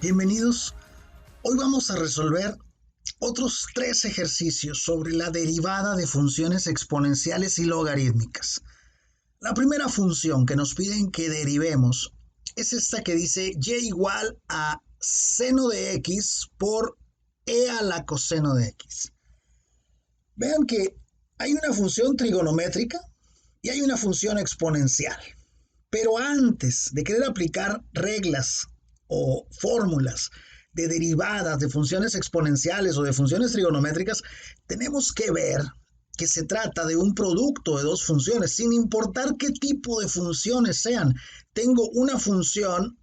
Bienvenidos. Hoy vamos a resolver otros 3 ejercicios sobre la derivada de funciones exponenciales y logarítmicas. La primera función que nos piden que derivemos es esta que dice y igual a seno de x por e a la coseno de x. Vean que hay una función trigonométrica y hay una función exponencial. Pero antes de querer aplicar reglas o fórmulas de derivadas de funciones exponenciales o de funciones trigonométricas, tenemos que ver que se trata de un producto de dos funciones, sin importar qué tipo de funciones sean. Tengo una función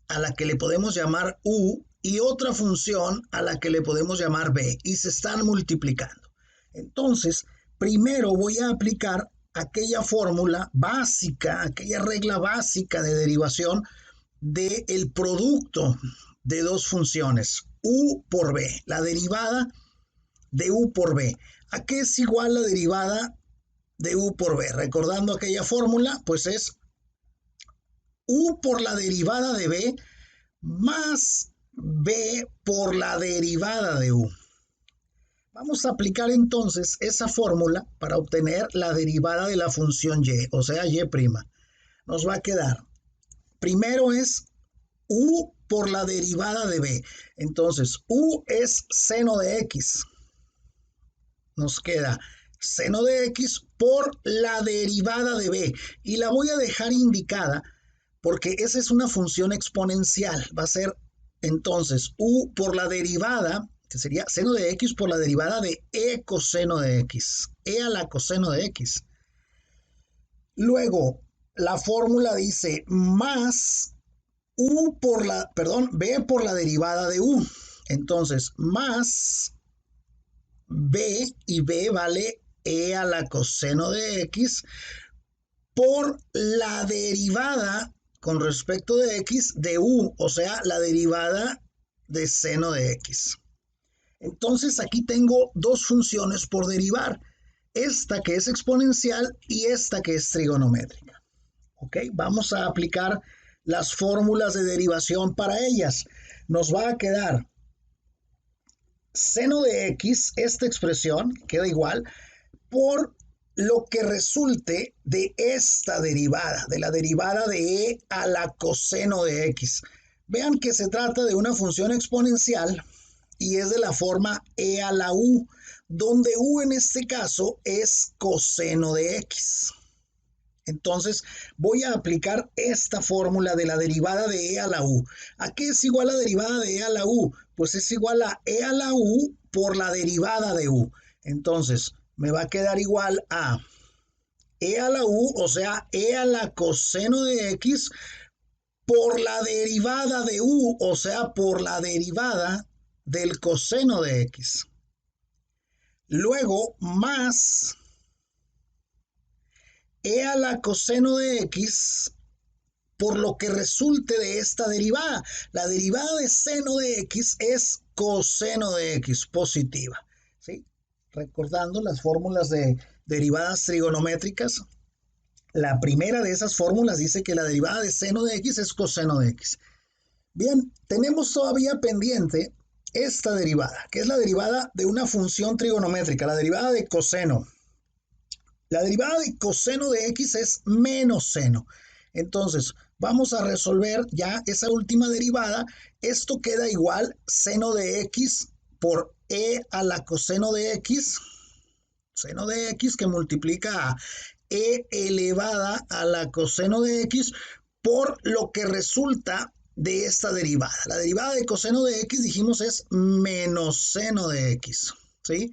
a la que le podemos llamar u y otra función a la que le podemos llamar b, y se están multiplicando. Entonces, primero voy a aplicar aquella fórmula básica, aquella regla básica de derivación del producto de dos funciones, u por b, la derivada de u por b. ¿A qué es igual la derivada de u por b? Recordando aquella fórmula, pues es u por la derivada de b más b por la derivada de u. Vamos a aplicar entonces esa fórmula para obtener la derivada de la función y, o sea, y'. Nos va a quedar, primero es u por la derivada de b. Entonces, u es seno de x. Nos queda seno de x por la derivada de b. Y la voy a dejar indicada porque esa es una función exponencial. Va a ser entonces u por la derivada, que sería seno de x por la derivada de e coseno de x. E a la coseno de x. Luego, la fórmula dice más b por la derivada de u. Entonces, más b, y b vale e a la coseno de x por la derivada con respecto de x de u, o sea, la derivada de seno de x. Entonces aquí tengo dos funciones por derivar, esta que es exponencial y esta que es trigonométrica. ¿Ok? Vamos a aplicar las fórmulas de derivación para ellas. Nos va a quedar seno de x, esta expresión queda igual, por lo que resulte de esta derivada, de la derivada de e a la coseno de x. Vean que se trata de una función exponencial y es de la forma e a la u, donde u en este caso es coseno de x. Entonces voy a aplicar esta fórmula de la derivada de e a la u. ¿A qué es igual la derivada de e a la u? Pues es igual a e a la u por la derivada de u. Entonces me va a quedar igual a e a la u, o sea, e a la coseno de x por la derivada de u, o sea, por la derivada del coseno de x. Luego, más e a la coseno de x por lo que resulte de esta derivada. La derivada de seno de x es coseno de x, positiva. ¿Sí? Recordando las fórmulas de derivadas trigonométricas, la primera de esas fórmulas dice que la derivada de seno de x es coseno de x. Bien, tenemos todavía pendiente esta derivada, que es la derivada de una función trigonométrica, la derivada de coseno. La derivada de coseno de x es menos seno. Entonces, vamos a resolver ya esa última derivada. Esto queda igual seno de x por e a la coseno de x. Seno de x que multiplica a e elevada a la coseno de x por lo que resulta de esta derivada. La derivada de coseno de x, dijimos, es menos seno de x. ¿Sí?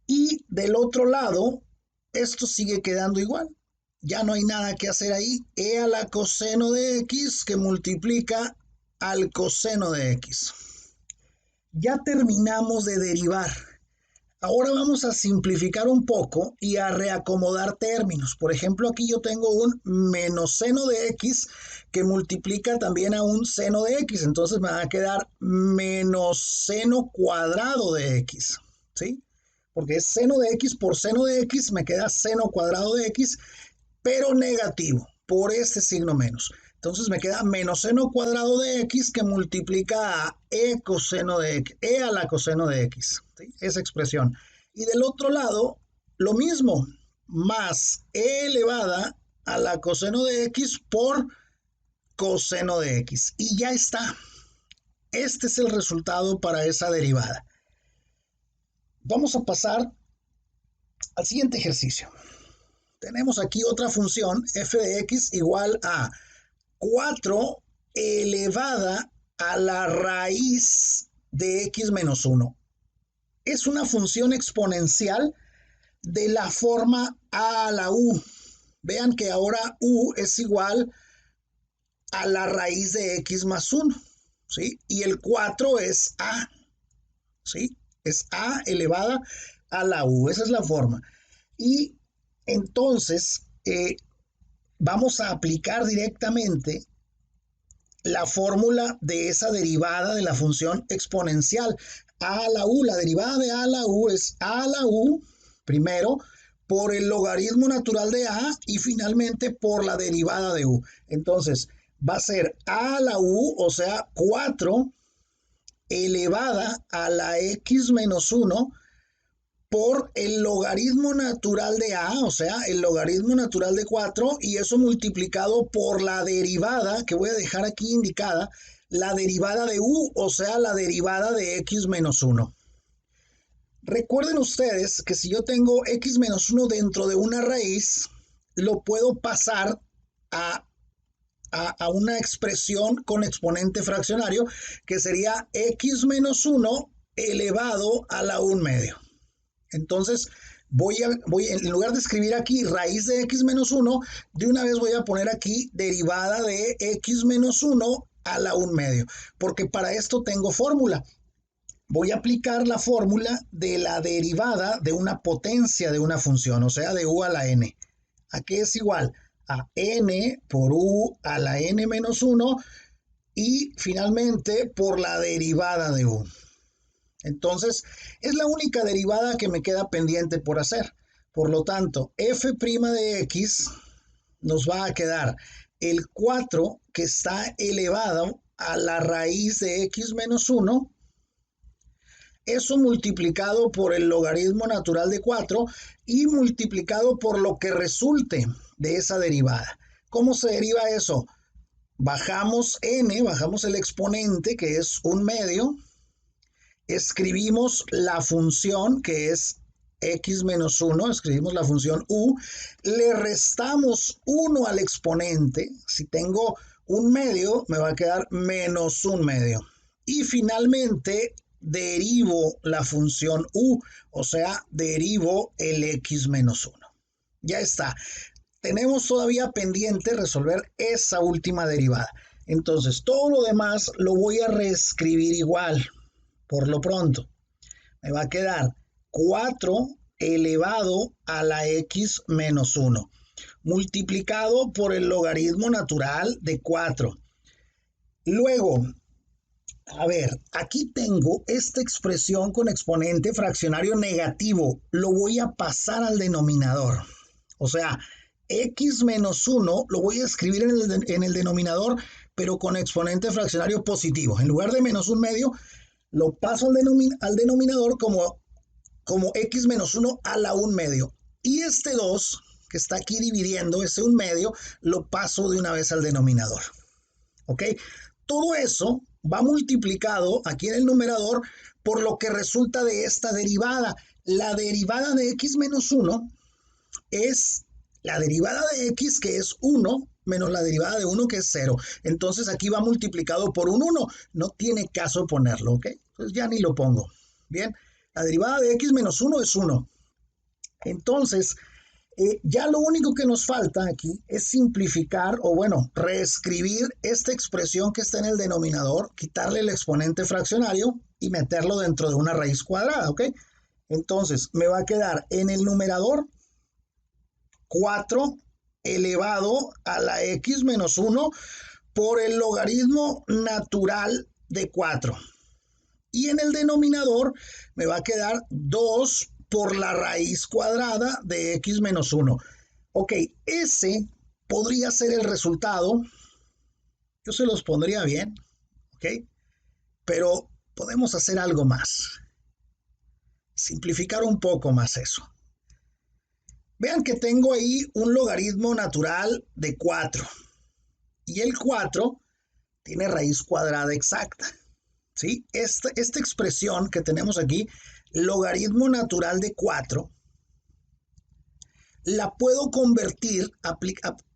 Y del otro lado, esto sigue quedando igual. Ya no hay nada que hacer ahí. E a la coseno de x que multiplica al coseno de x. Ya terminamos de derivar. Ahora vamos a simplificar un poco y a reacomodar términos. Por ejemplo, aquí yo tengo un menos seno de x que multiplica también a un seno de x. Entonces me va a quedar menos seno cuadrado de x. ¿Sí? Porque es seno de x por seno de x, me queda seno cuadrado de x, pero negativo, por este signo menos. Entonces me queda menos seno cuadrado de x que multiplica a e coseno de x, e a la coseno de x, ¿sí? Esa expresión. Y del otro lado, lo mismo, más e elevada a la coseno de x por coseno de x. Y ya está. Este es el resultado para esa derivada. Vamos a pasar al siguiente ejercicio. Tenemos aquí otra función, f de x igual a 4 elevada a la raíz de x menos 1. Es una función exponencial de la forma a la u. Vean que ahora u es igual a la raíz de x más 1, ¿sí? Y el 4 es a, ¿sí? Es a elevada a la u. Esa es la forma. Y entonces vamos a aplicar directamente la fórmula de esa derivada de la función exponencial. A a la u, la derivada de a a la u es a a la u, primero, por el logaritmo natural de a y finalmente por la derivada de u. Entonces, va a ser a a la u, o sea, 4 elevada a la x menos 1 por el logaritmo natural de a, o sea, el logaritmo natural de 4, y eso multiplicado por la derivada, que voy a dejar aquí indicada, la derivada de u, o sea, la derivada de x menos 1. Recuerden ustedes que si yo tengo x menos 1 dentro de una raíz, lo puedo pasar a una expresión con exponente fraccionario, que sería x menos 1 elevado a la 1 medio. Entonces, en lugar de escribir aquí raíz de x menos 1, de una vez voy a poner aquí derivada de x menos 1 a la 1 medio, porque para esto tengo fórmula. Voy a aplicar la fórmula de la derivada de una potencia de una función, o sea, de u a la n. Aquí es igual a n por u a la n menos 1 y finalmente por la derivada de u. Entonces, es la única derivada que me queda pendiente por hacer. Por lo tanto, f' de x nos va a quedar el 4 que está elevado a la raíz de x menos 1, eso multiplicado por el logaritmo natural de 4 y multiplicado por lo que resulte de esa derivada. ¿Cómo se deriva eso? Bajamos n, bajamos el exponente que es 1 medio, escribimos la función que es x menos 1, escribimos la función u, le restamos 1 al exponente, si tengo 1 medio me va a quedar menos 1 medio, y finalmente derivo la función u, o sea, derivo el x menos 1. Ya está. Tenemos todavía pendiente resolver esa última derivada. Entonces, todo lo demás lo voy a reescribir igual. Por lo pronto, me va a quedar 4 elevado a la x menos 1, multiplicado por el logaritmo natural de 4. Luego, a ver, aquí tengo esta expresión con exponente fraccionario negativo. Lo voy a pasar al denominador. O sea, x menos 1 lo voy a escribir en el denominador, pero con exponente fraccionario positivo. En lugar de menos 1 medio, lo paso al denominador como x menos 1 a la 1 medio. Y este 2, que está aquí dividiendo ese 1 medio, lo paso de una vez al denominador. ¿Ok? Todo eso va multiplicado aquí en el numerador por lo que resulta de esta derivada. La derivada de x menos 1 es la derivada de x, que es 1, menos la derivada de 1, que es 0. Entonces aquí va multiplicado por un 1. No tiene caso ponerlo, ¿ok? Entonces ya ni lo pongo. Bien, la derivada de x menos 1 es 1. Entonces, ya lo único que nos falta aquí es simplificar o, bueno, reescribir esta expresión que está en el denominador, quitarle el exponente fraccionario y meterlo dentro de una raíz cuadrada, ¿ok? Entonces, me va a quedar en el numerador 4 elevado a la x menos 1 por el logaritmo natural de 4. Y en el denominador me va a quedar 2 por la raíz cuadrada de x menos 1. Ok, ese podría ser el resultado Yo se los pondría bien, ¿ok? Pero podemos hacer algo más. Simplificar un poco más eso. Vean que tengo ahí un logaritmo natural de 4 y el 4 tiene raíz cuadrada exacta, ¿sí? Esta expresión que tenemos aquí, logaritmo natural de 4, la puedo convertir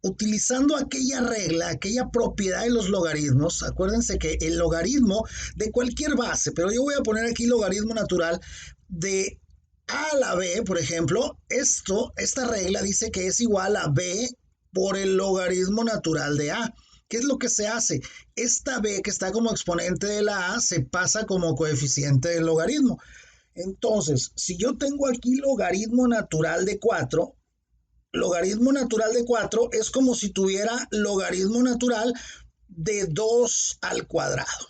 utilizando aquella regla, aquella propiedad de los logaritmos. Acuérdense que el logaritmo de cualquier base, pero yo voy a poner aquí logaritmo natural de a la b, por ejemplo, esta regla dice que es igual a b por el logaritmo natural de a. ¿Qué es lo que se hace? Esta b que está como exponente de la a se pasa como coeficiente del logaritmo. Entonces, si yo tengo aquí logaritmo natural de 4, logaritmo natural de 4 es como si tuviera logaritmo natural de 2 al cuadrado.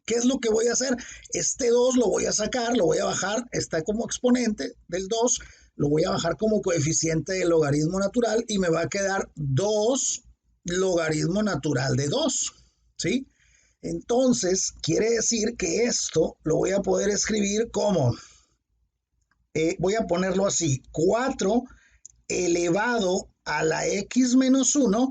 ¿Qué es lo que voy a hacer? Este 2 lo voy a sacar, lo voy a bajar, está como exponente del 2, lo voy a bajar como coeficiente del logaritmo natural y me va a quedar 2 logaritmo natural de 2, ¿sí? Entonces, quiere decir que esto lo voy a poder escribir como, voy a ponerlo así, 4 elevado a la x menos 1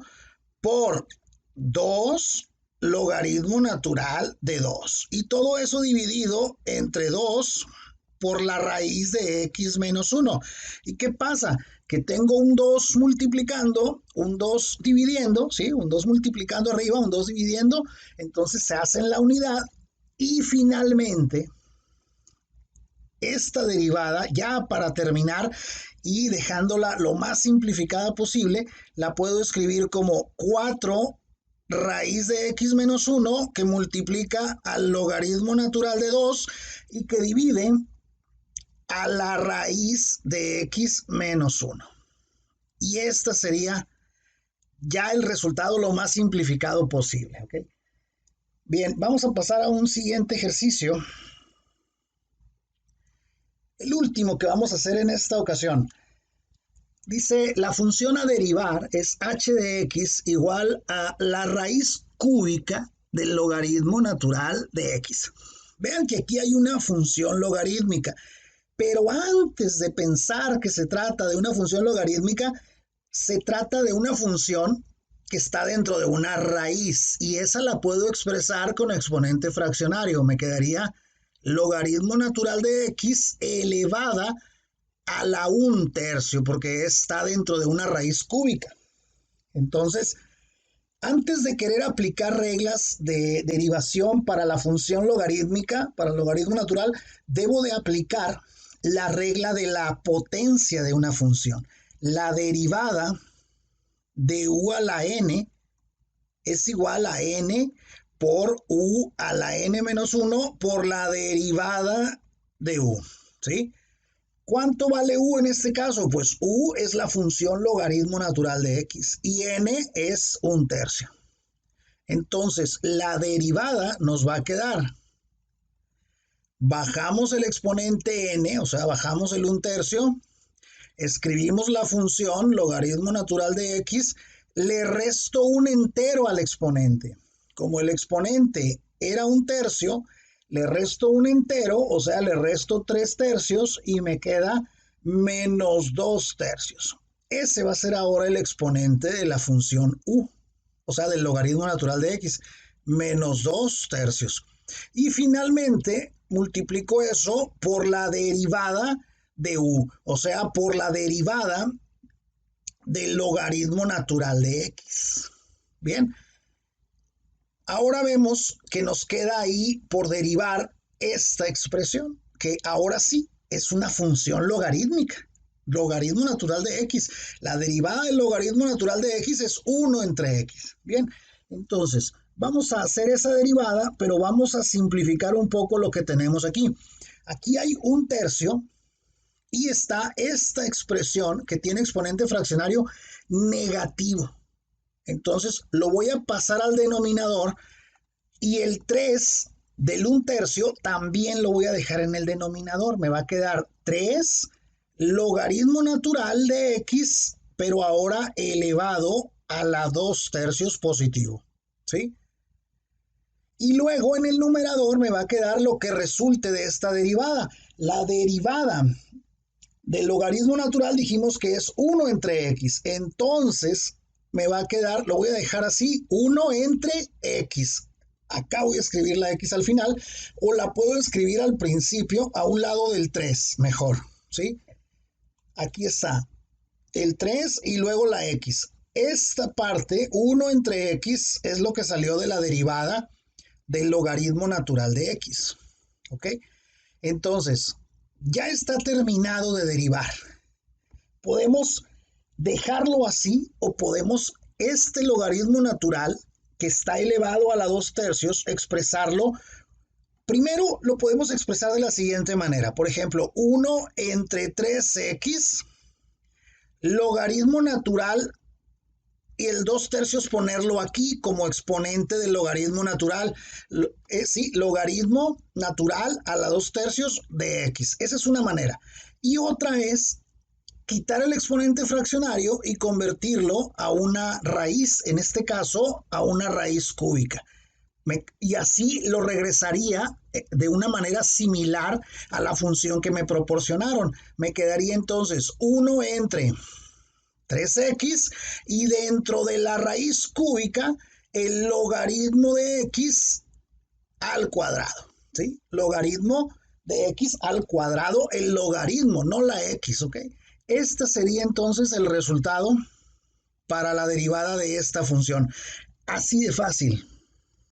por 2 logaritmo natural de 2. Y todo eso dividido entre 2 por la raíz de x menos 1. ¿Y qué pasa? Que tengo un 2 multiplicando, un 2 dividiendo, ¿sí? Un 2 multiplicando arriba, un 2 dividiendo, entonces se hace en la unidad y finalmente esta derivada, ya para terminar y dejándola lo más simplificada posible, la puedo escribir como 4 raíz de x menos 1 que multiplica al logaritmo natural de 2 y que divide a la raíz de x menos 1. Y esta sería ya el resultado lo más simplificado posible. ¿Okay? Bien, vamos a pasar a un siguiente ejercicio. El último que vamos a hacer en esta ocasión. Dice, la función a derivar es h de x igual a la raíz cúbica del logaritmo natural de x. Vean que aquí hay una función logarítmica, pero antes de pensar que se trata de una función logarítmica, se trata de una función que está dentro de una raíz y esa la puedo expresar con exponente fraccionario. Me quedaría logaritmo natural de x elevada a la 1/3, porque está dentro de una raíz cúbica. Entonces, antes de querer aplicar reglas de derivación para la función logarítmica, para el logaritmo natural, debo de aplicar la regla de la potencia de una función. La derivada de u a la n es igual a n por u a la n menos 1 por la derivada de u, ¿sí? ¿Cuánto vale u en este caso? Pues u es la función logaritmo natural de x y n es 1/3. Entonces, la derivada nos va a quedar. Bajamos el exponente n, o sea, bajamos el 1/3, escribimos la función logaritmo natural de x, le resto un entero al exponente. Como el exponente era 1/3, le resto un entero, o sea, le resto 3/3 y me queda menos 2/3. Ese va a ser ahora el exponente de la función u, o sea, del logaritmo natural de x, menos 2/3. Y finalmente multiplico eso por la derivada de u, o sea, por la derivada del logaritmo natural de x. Bien, ahora vemos que nos queda ahí por derivar esta expresión, que ahora sí es una función logarítmica, logaritmo natural de x. La derivada del logaritmo natural de x es 1 entre x. Bien, entonces vamos a hacer esa derivada, pero vamos a simplificar un poco lo que tenemos aquí. Aquí hay 1/3 y está esta expresión que tiene exponente fraccionario negativo. Entonces lo voy a pasar al denominador y el 3 del 1/3 también lo voy a dejar en el denominador. Me va a quedar 3 logaritmo natural de x, pero ahora elevado a la 2/3 positivo. ¿Sí? Y luego en el numerador me va a quedar lo que resulte de esta derivada. La derivada del logaritmo natural dijimos que es 1 entre x. Entonces me va a quedar, lo voy a dejar así, 1 entre x. Acá voy a escribir la x al final, o la puedo escribir al principio a un lado del 3, mejor, ¿sí? Aquí está el 3 y luego la x. Esta parte, 1 entre x, es lo que salió de la derivada del logaritmo natural de x. ¿Ok? Entonces, ya está terminado de derivar. Podemos dejarlo así o podemos este logaritmo natural que está elevado a la 2/3 expresarlo. Primero lo podemos expresar de la siguiente manera. Por ejemplo, 1 entre 3x, logaritmo natural, y el 2/3 ponerlo aquí como exponente del logaritmo natural. Sí, logaritmo natural a la 2/3 de x. Esa es una manera. Y otra es quitar el exponente fraccionario y convertirlo a una raíz, en este caso a una raíz cúbica. Y así lo regresaría de una manera similar a la función que me proporcionaron. Me quedaría entonces 1 entre 3x y dentro de la raíz cúbica el logaritmo de x al cuadrado, ¿sí? Logaritmo de x al cuadrado, el logaritmo, no la x, ¿ok? Este sería entonces el resultado para la derivada de esta función. Así de fácil.